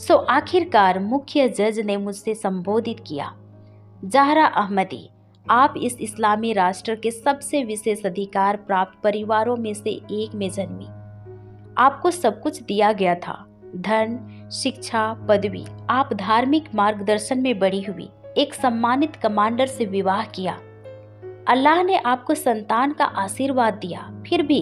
सो आखिरकार मुख्य जज ने मुझसे संबोधित किया, ज़हरा अहमदी, आप इस इस्लामी राष्ट्र के सबसे विशेष अधिकार प्राप्त परिवारों में से एक में जन्मी। आपको सब कुछ दिया गया था, धन, शिक्षा, पदवी। आप धार्मिक मार्गदर्शन में बड़ी हुई, एक सम्मानित कमांडर से विवाह किया। अल्लाह ने आपको संतान का आशीर्वाद दिया, फिर भी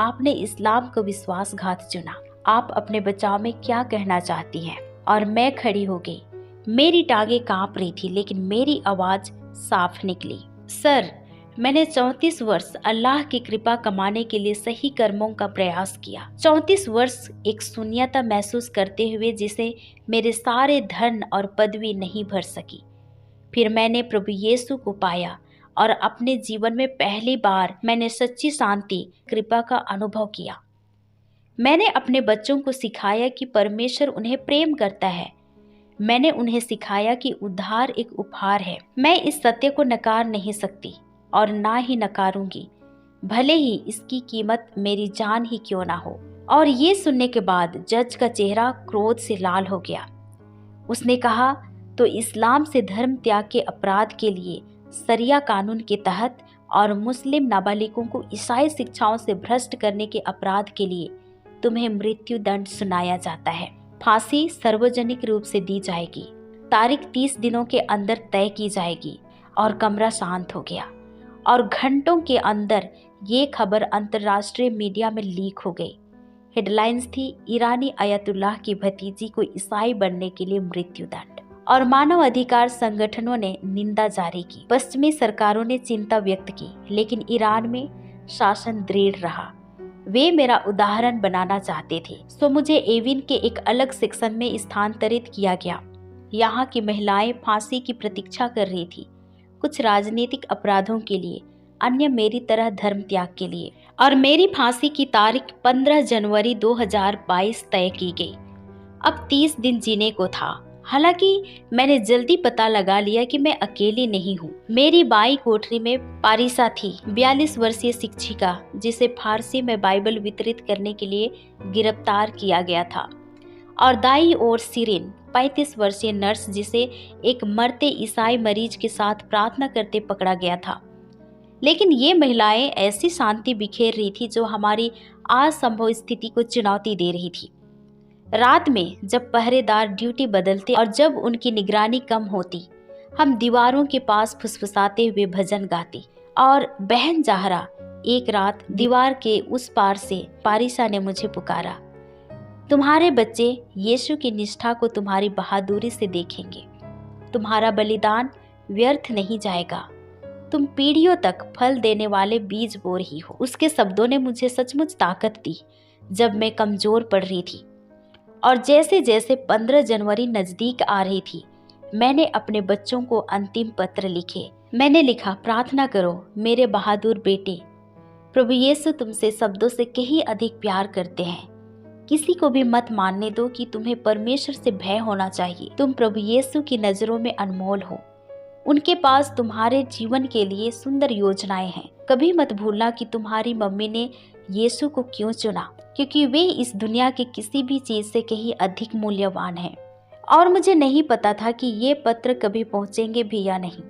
आपने इस्लाम को विश्वासघात चुना। आप अपने बचाव में क्या कहना चाहती हैं? और मैं खड़ी हो गई। मेरी टांगें कांप रही थी, लेकिन मेरी आवाज साफ निकली। सर, मैंने 34 वर्ष अल्लाह की कृपा कमाने के लिए सही कर्मों का प्रयास किया। 34 वर्ष एक शून्यता महसूस करते हुए जिसे मेरे सारे धन और पदवी नहीं भर सकी। फिर मैंने प्रभु यीशु को पाया और अपने जीवन में पहली बार मैंने सच्ची शांति, कृपा का अनुभव किया। मैंने अपने बच्चों को सिखाया कि परमेश्वर उन्हें प्रेम करता है। मैंने उन्हें सिखाया कि उद्धार एक उपहार है। मैं इस सत्य को नकार नहीं सकती और ना ही नकारूंगी, भले ही इसकी कीमत मेरी जान ही क्यों ना हो। और ये सुनने के बाद जज का चेहरा क्रोध से लाल हो गया। उसने कहा, तो इस्लाम से धर्म त्याग के अपराध के लिए शरिया कानून के तहत और मुस्लिम नाबालिगों को ईसाई शिक्षाओं से भ्रष्ट करने के अपराध के लिए तुम्हें मृत्यु दंड सुनाया जाता है। फांसी सार्वजनिक रूप से दी जाएगी। तारीख 30 दिनों के अंदर तय की जाएगी। और कमरा शांत हो गया और घंटों के अंदर ये खबर अंतर्राष्ट्रीय मीडिया में लीक हो गई। हेडलाइंस थी, ईरानी अयतुल्लाह की भतीजी को ईसाई बनने के लिए मृत्यु दंड। और मानव अधिकार संगठनों ने निंदा जारी की। पश्चिमी सरकारों ने चिंता व्यक्त की, लेकिन ईरान में शासन दृढ़ रहा। वे मेरा उदाहरण बनाना चाहते थे, सो मुझे एविन के एक अलग सेक्शन में स्थानांतरित किया गया। यहाँ की महिलाएं फांसी की प्रतीक्षा कर रही थी, कुछ राजनीतिक अपराधों के लिए, अन्य मेरी तरह धर्म त्याग के लिए। और मेरी फांसी की तारीख 15 जनवरी 2022 तय की गई। अब 30 दिन जीने को था। हालांकि मैंने जल्दी पता लगा लिया कि मैं अकेली नहीं हूँ। मेरी बाई कोठरी में पारिसा थी, 42 वर्षीय शिक्षिका, जिसे फारसी में बाइबल वितरित करने के लिए गिरफ्तार किया गया था। और दाई ओर सिरिन, 35 वर्षीय नर्स, जिसे एक मरते ईसाई मरीज के साथ प्रार्थना करते पकड़ा गया था। लेकिन ये महिलाएं ऐसी शांति बिखेर रही थी जो हमारी असंभव स्थिति को चुनौती दे रही थी। रात में जब पहरेदार ड्यूटी बदलते और जब उनकी निगरानी कम होती, हम दीवारों के पास फुसफुसाते हुए भजन गाते। और बहन ज़हरा, एक रात दीवार के उस पार से पारिसा ने मुझे पुकारा, तुम्हारे बच्चे यीशु की निष्ठा को तुम्हारी बहादुरी से देखेंगे। तुम्हारा बलिदान व्यर्थ नहीं जाएगा। तुम पीढ़ियों तक फल देने वाले बीज बो रही हो। उसके शब्दों ने मुझे सचमुच ताकत दी जब मैं कमजोर पड़ रही थी। और जैसे जैसे 15 जनवरी नजदीक आ रही थी, मैंने अपने बच्चों को अंतिम पत्र लिखे। मैंने लिखा, प्रार्थना करो मेरे बहादुर बेटे, प्रभु यीशु तुमसे शब्दों से कहीं अधिक प्यार करते हैं। किसी को भी मत मानने दो कि तुम्हें परमेश्वर से भय होना चाहिए। तुम प्रभु यीशु की नजरों में अनमोल हो। उनके पास तुम्हारे जीवन के लिए सुंदर योजनाएं हैं। कभी मत भूलना कि तुम्हारी मम्मी ने यीशु को क्यों चुना, क्योंकि वे इस दुनिया के किसी भी चीज से कहीं अधिक मूल्यवान हैं। और मुझे नहीं पता था कि ये पत्र कभी पहुंचेंगे भी या नहीं,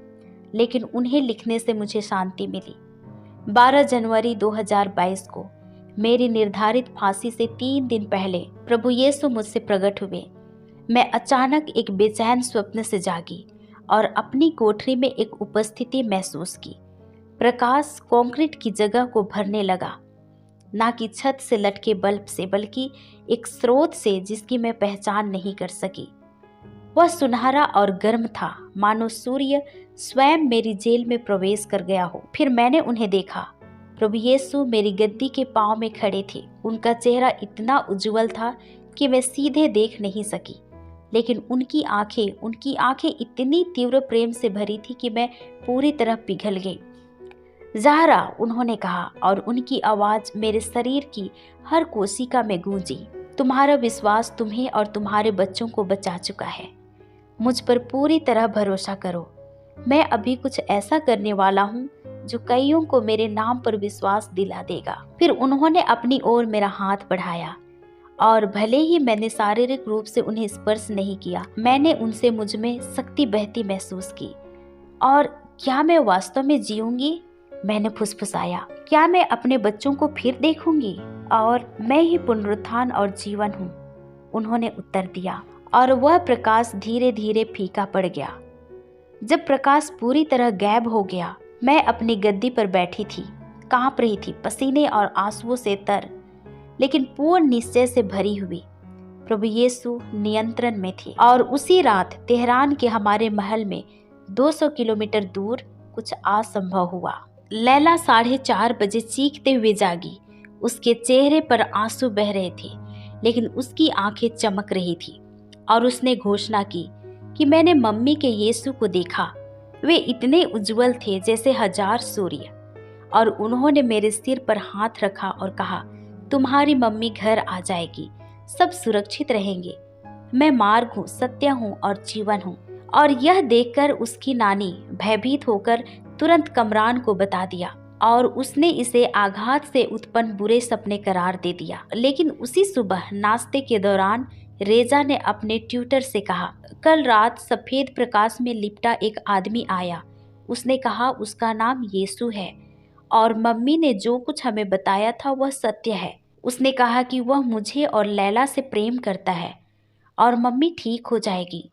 लेकिन उन्हें लिखने से मुझे शांति मिली। 12 जनवरी 2022 को मेरी निर्धारित फांसी से 3 दिन पहले प्रभु यीशु मुझसे प्रकट हुए। मैं अचानक एक बेचैन स्वप्न से जागी और अपनी कोठरी में एक उपस्थिति महसूस की। प्रकाश कंक्रीट की जगह को भरने लगा, ना कि छत से लटके बल्ब से, बल्कि एक स्रोत से जिसकी मैं पहचान नहीं कर सकी। वह सुनहरा और गर्म था, मानो सूर्य स्वयं मेरी जेल में प्रवेश कर गया हो। फिर मैंने उन्हें देखा। प्रभु यीशु मेरी गद्दी के पांव में खड़े थे। उनका चेहरा इतना उज्जवल था कि मैं सीधे देख नहीं सकी, लेकिन उनकी आंखें इतनी तीव्र प्रेम से भरी थी कि मैं पूरी तरह पिघल गई। ज़हरा, उन्होंने कहा, और उनकी आवाज मेरे शरीर की हर कोशिका में गूंजी, तुम्हारा विश्वास तुम्हें और तुम्हारे बच्चों को बचा चुका है। मुझ पर पूरी तरह भरोसा करो। मैं अभी कुछ ऐसा करने वाला हूँ जो कईयों को मेरे नाम पर विश्वास दिला देगा। फिर उन्होंने अपनी ओर मेरा हाथ बढ़ाया और भले ही मैंने शारीरिक रूप से उन्हें स्पर्श नहीं किया, मैंने उनसे मुझ में शक्ति बहती महसूस की। और क्या मैं वास्तव में जीऊंगी? मैंने फुसफुसाया। क्या मैं अपने बच्चों को फिर देखूंगी? और मैं ही पुनरुत्थान और जीवन हूँ, उन्होंने उत्तर दिया। और वह प्रकाश धीरे धीरे फीका पड़ गया। जब प्रकाश पूरी तरह गायब हो गया, मैं अपनी गद्दी पर बैठी थी, कांप रही थी, पसीने और आंसुओं से तर, लेकिन पूर्ण निश्चय से भरी हुई। प्रभु यीशु नियंत्रण में थे। और उसी रात तेहरान के हमारे महल में 200 किलोमीटर दूर कुछ असंभव हुआ। लैला 4:30 बजे चीखते हुए जागी। उसके चेहरे पर आंसू बह रहे थे, लेकिन उसकी आंखें चमक रही थी। और उसने घोषणा की कि मैंने मम्मी के यीशु को देखा। वे इतने उज्जवल थे जैसे 1000 सूर्य। और उन्होंने मेरे सिर पर हाथ रखा और कहा, तुम्हारी मम्मी घर आ जाएगी, सब सुरक्षित रहेंगे। मैं मार्ग हूँ, सत्य हूँ और जीवन हूँ। और यह देखकर उसकी नानी भयभीत होकर तुरंत कमरान को बता दिया, और उसने इसे आघात से उत्पन्न बुरे सपने करार दे दिया। लेकिन उसी सुबह नाश्ते के दौरान रेजा ने अपने ट्यूटर से कहा, कल रात सफेद प्रकाश में लिपटा एक आदमी आया। उसने कहा उसका नाम यीशु है, और मम्मी ने जो कुछ हमें बताया था वह सत्य है। उसने कहा कि वह मुझे और लैला से प्रेम करता है और मम्मी ठीक हो जाएगी।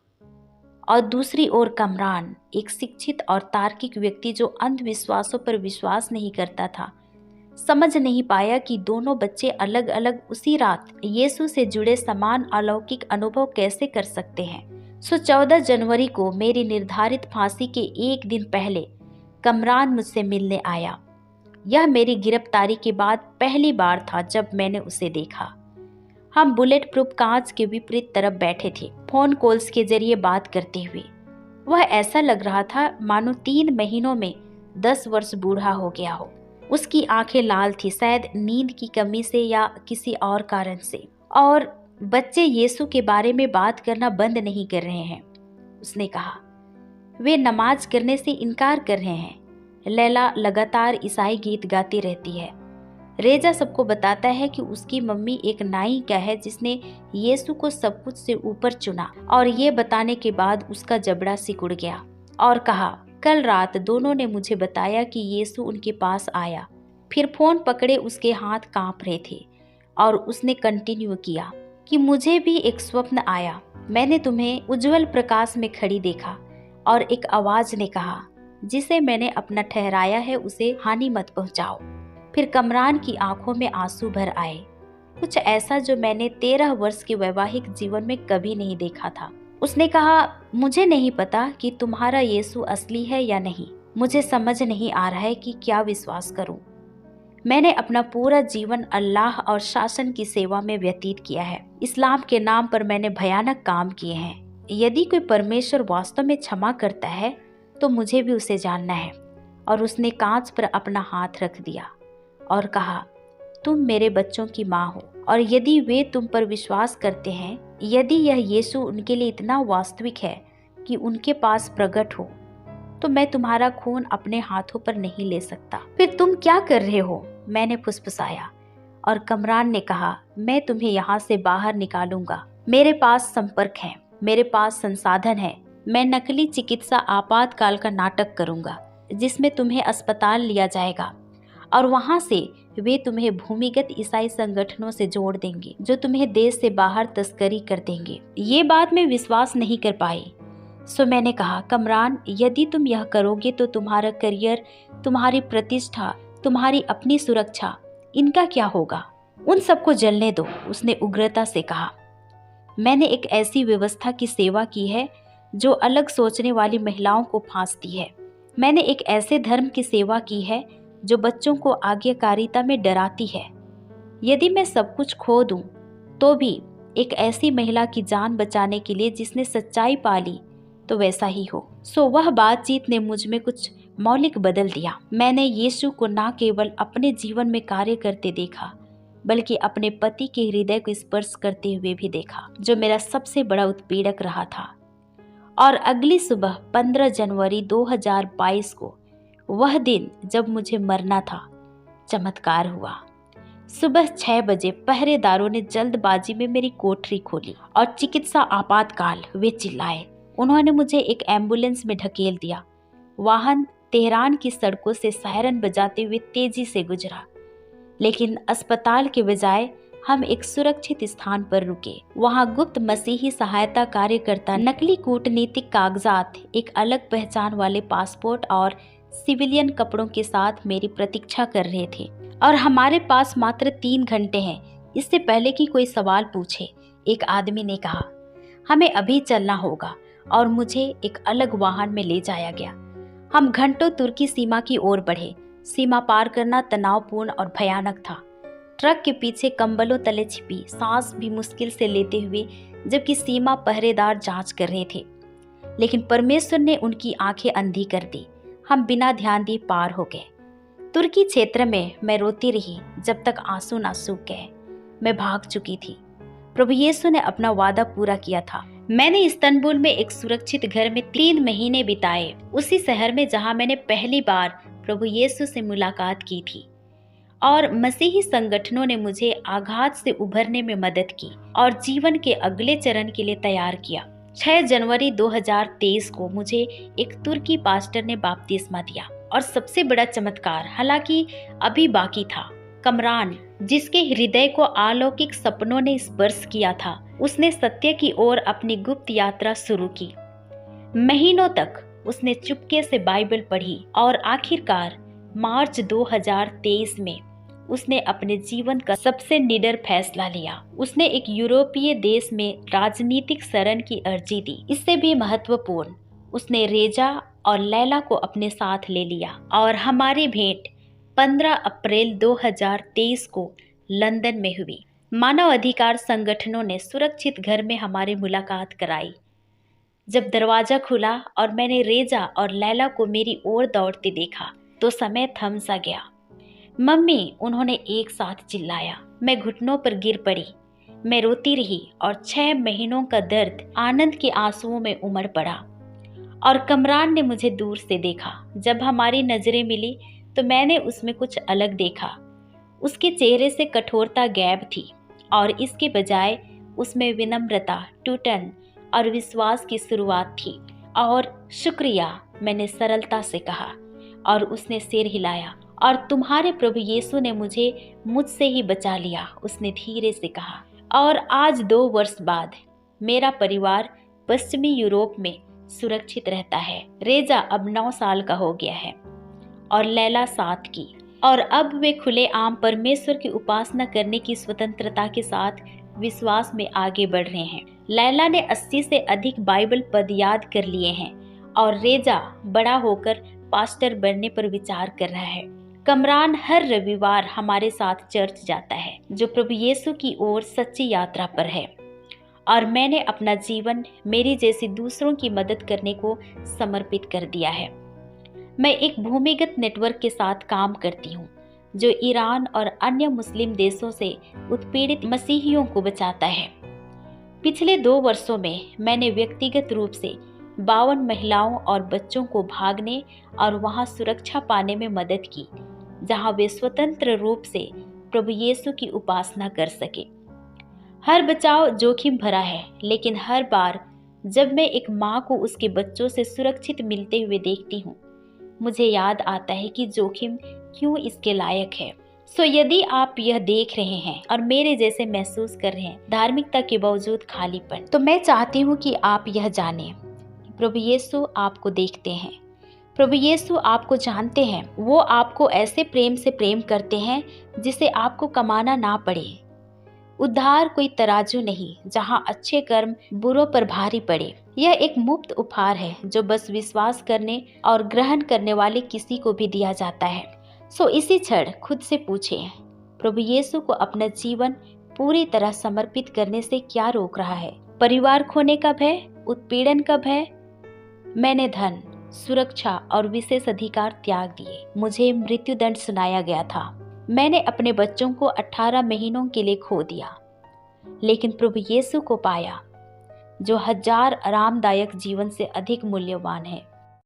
और दूसरी ओर कमरान, एक शिक्षित और तार्किक व्यक्ति जो अंधविश्वासों पर विश्वास नहीं करता था, समझ नहीं पाया कि दोनों बच्चे अलग अलग उसी रात यीशु से जुड़े समान अलौकिक अनुभव कैसे कर सकते हैं। 14 जनवरी को मेरी निर्धारित फांसी के एक दिन पहले कमरान मुझसे मिलने आया। यह मेरी गिरफ्तारी के बाद पहली बार था जब मैंने उसे देखा। हम बुलेट प्रूफ कांच के विपरीत तरफ बैठे थे, फोन कॉल्स के जरिए बात करते हुए। वह ऐसा लग रहा था मानो 3 महीनों में 10 वर्ष बूढ़ा हो गया हो। उसकी आंखें लाल थी, शायद नींद की कमी से या किसी और कारण से। और बच्चे यीशु के बारे में बात करना बंद नहीं कर रहे हैं, उसने कहा। वे नमाज करने से इनकार कर रहे हैं। लैला लगातार ईसाई गीत गाती रहती है। रेजा सबको बताता है कि उसकी मम्मी एक नायिका है जिसने यीशु को सब कुछ से ऊपर चुना। और ये बताने के बाद उसका जबड़ा सिकुड़ गया और कहा, कल रात दोनों ने मुझे बताया कि यीशु उनके पास आया। फिर फोन पकड़े उसके हाथ कांप रहे थे। और उसने कंटिन्यू किया कि मुझे भी एक स्वप्न आया। मैंने तुम्हें उज्जवल प्रकाश में खड़ी देखा और एक आवाज ने कहा, जिसे मैंने अपना ठहराया है उसे हानि मत पहुंचाओ। फिर कमरान की आंखों में आंसू भर आए, कुछ ऐसा जो मैंने 13 वर्ष के वैवाहिक जीवन में कभी नहीं देखा था। उसने कहा, मुझे नहीं पता कि तुम्हारा यीशु असली है या नहीं। मुझे समझ नहीं आ रहा है कि क्या विश्वास करूं। मैंने अपना पूरा जीवन अल्लाह और शासन की सेवा में व्यतीत किया है। इस्लाम के नाम पर मैंने भयानक काम किए हैं। यदि कोई परमेश्वर वास्तव में क्षमा करता है तो मुझे भी उसे जानना है। और उसने कांच पर अपना हाथ रख दिया और कहा, तुम मेरे बच्चों की माँ हो, और यदि वे तुम पर विश्वास करते हैं, यदि यह यीशु उनके लिए इतना वास्तविक है कि उनके पास प्रकट हो, तो मैं तुम्हारा खून अपने हाथों पर नहीं ले सकता। फिर तुम क्या कर रहे हो? मैंने फुसफुसाया। और कमरान ने कहा, मैं तुम्हें यहाँ से बाहर निकालूंगा। मेरे पास संपर्क है, मेरे पास संसाधन है। मैं नकली चिकित्सा आपातकाल का नाटक करूंगा जिसमें तुम्हें अस्पताल लिया जाएगा, और वहां से वे तुम्हें भूमिगत ईसाई संगठनों से जोड़ देंगे जो तुम्हें देश से बाहर तस्करी कर देंगे। ये बात मैं विश्वास नहीं कर पाई। सो मैंने कहा, कमरान, यदि तुम यह करोगे तो तुम्हारा करियर, तुम्हारी प्रतिष्ठा, तुम्हारी अपनी सुरक्षा, इनका क्या होगा? उन सबको जलने दो, उसने उग्रता से कहा। मैंने एक ऐसी व्यवस्था की सेवा की है जो अलग सोचने वाली महिलाओं को फांसती है। मैंने एक ऐसे धर्म की सेवा की है जो बच्चों को आज्ञाकारिता में डराती है। यदि मैं सब कुछ खो दूं तो भी एक ऐसी महिला की जान बचाने के लिए जिसने सच्चाई पाली तो वैसा ही हो। सो वह बातचीत ने मुझ में कुछ मौलिक बदल दिया। मैंने यीशु को न केवल अपने जीवन में कार्य करते देखा, बल्कि अपने पति के हृदय को स्पर्श करते हुए भी देखा, जो मेरा सबसे बड़ा उत्पीड़क रहा था। और अगली सुबह 15 जनवरी 2022 को, वह दिन जब मुझे मरना था, चमत्कार हुआ। सुबह 6 बजे पहरेदारों ने जल्दबाजी में मेरी कोठरी खोली और चिकित्सा आपातकाल वे चिल्लाए। उन्होंने मुझे एक एम्बुलेंस में ढकेल दिया। वाहन तेहरान की सड़कों से सायरन बजाते हुए तेजी से गुजरा, लेकिन अस्पताल के बजाय हम एक सुरक्षित स्थान पर रुके। वहां गुप्त मसीही सहायता कार्यकर्ता नकली कूटनीतिक कागजात, एक अलग पहचान वाले पासपोर्ट और सिविलियन कपड़ों के साथ मेरी प्रतीक्षा कर रहे थे। और हमारे पास मात्र 3 घंटे हैं, इससे पहले कि कोई सवाल पूछे, एक आदमी ने कहा। हमें अभी चलना होगा और मुझे एक अलग वाहन में ले जाया गया। हम घंटों तुर्की सीमा की ओर बढ़े। सीमा पार करना तनावपूर्ण और भयानक था। ट्रक के पीछे कंबलों तले छिपी, सांस भी मुश्किल से लेते हुए, जबकि सीमा पहरेदार जांच कर रहे थे। लेकिन परमेश्वर ने उनकी आंखें अंधी कर दी। हम बिना ध्यान दिए पार हो गए। तुर्की क्षेत्र में मैं रोती रही जब तक आंसू ना सूख गए। मैं भाग चुकी थी। प्रभु यीशु ने अपना वादा पूरा किया था। मैंने इस्तांबुल में एक सुरक्षित घर में 3 महीने बिताए, उसी शहर में जहां मैंने पहली बार प्रभु यीशु से मुलाकात की थी। और मसीही संगठनों ने मुझे आघात से उभरने में मदद की और जीवन के अगले चरण के लिए तैयार किया। 6 जनवरी 2023 को मुझे एक तुर्की पास्टर ने बपतिस्मा दिया। और सबसे बड़ा चमत्कार, हालांकि अभी बाकी था, कमरान, जिसके हृदय को अलौकिक सपनों ने स्पर्श किया था, उसने सत्य की ओर अपनी गुप्त यात्रा शुरू की। महीनों तक उसने चुपके से बाइबल पढ़ी और आखिरकार मार्च 2023 में उसने अपने जीवन का सबसे निडर फैसला लिया। उसने एक यूरोपीय देश में राजनीतिक शरण की अर्जी दी। इससे भी महत्वपूर्ण, उसने रेजा और लैला को अपने साथ ले लिया और हमारी भेंट 15 अप्रैल 2023 को लंदन में हुई। मानव अधिकार संगठनों ने सुरक्षित घर में हमारी मुलाकात कराई। जब दरवाजा खुला और मैंने रेजा और लैला को मेरी ओर दौड़ते देखा तो समय थम सा गया। मम्मी, उन्होंने एक साथ चिल्लाया। मैं घुटनों पर गिर पड़ी। मैं रोती रही और 6 महीनों का दर्द आनंद के आंसुओं में उमड़ पड़ा। और कमरान ने मुझे दूर से देखा। जब हमारी नजरें मिली तो मैंने उसमें कुछ अलग देखा। उसके चेहरे से कठोरता गायब थी और इसके बजाय उसमें विनम्रता, टूटन और विश्वास की शुरुआत थी। और शुक्रिया, मैंने सरलता से कहा और उसने सिर हिलाया। और तुम्हारे प्रभु यीशु ने मुझे मुझसे ही बचा लिया, उसने धीरे से कहा। और आज 2 वर्ष बाद मेरा परिवार पश्चिमी यूरोप में सुरक्षित रहता है। रेजा अब 9 साल का हो गया है और लैला 7 की। और अब वे खुले आम परमेश्वर की उपासना करने की स्वतंत्रता के साथ विश्वास में आगे बढ़ रहे हैं। लैला ने 80 से अधिक बाइबल पद याद कर लिए हैं और रेजा बड़ा होकर पास्टर बनने पर विचार कर रहा है। कमरान हर रविवार हमारे साथ चर्च जाता है, जो प्रभु यीशु की ओर सच्ची यात्रा पर है। और मैंने अपना जीवन मेरी जैसी दूसरों की मदद करने को समर्पित कर दिया है। मैं एक भूमिगत नेटवर्क के साथ काम करती हूँ जो ईरान और अन्य मुस्लिम देशों से उत्पीड़ित मसीहियों को बचाता है। पिछले 2 वर्षों में मैंने व्यक्तिगत रूप से 52 महिलाओं और बच्चों को भागने और वहां सुरक्षा पाने में मदद की, जहां वे स्वतंत्र रूप से प्रभु यीशु की उपासना कर सके। हर बचाव जोखिम भरा है, लेकिन हर बार जब मैं एक माँ को उसके बच्चों से सुरक्षित मिलते हुए देखती हूँ, मुझे याद आता है कि जोखिम क्यों इसके लायक है। यदि आप यह देख रहे हैं और मेरे जैसे महसूस कर रहे हैं धार्मिकता के बावजूद खालीपन, तो मैं चाहती हूँ कि आप यह जानें, प्रभु यीशु आपको देखते हैं। प्रभु यीशु आपको जानते हैं। वो आपको ऐसे प्रेम से प्रेम करते हैं जिसे आपको कमाना ना पड़े। उद्धार कोई तराजू नहीं जहां अच्छे कर्म बुरों पर भारी पड़े। यह एक मुफ्त उपहार है जो बस विश्वास करने और ग्रहण करने वाले किसी को भी दिया जाता है। इसी क्षण खुद से पूछें, प्रभु यीशु को अपना जीवन पूरी तरह समर्पित करने से क्या रोक रहा है? परिवार खोने का भय, उत्पीड़न का भय? मैंने धन, सुरक्षा और विशेष अधिकार त्याग दिए। मुझे मृत्युदंड सुनाया गया था। मैंने अपने बच्चों को 18 महीनों के लिए खो दिया, लेकिन प्रभु यीशु को पाया जो 1000 आरामदायक जीवन से अधिक मूल्यवान है।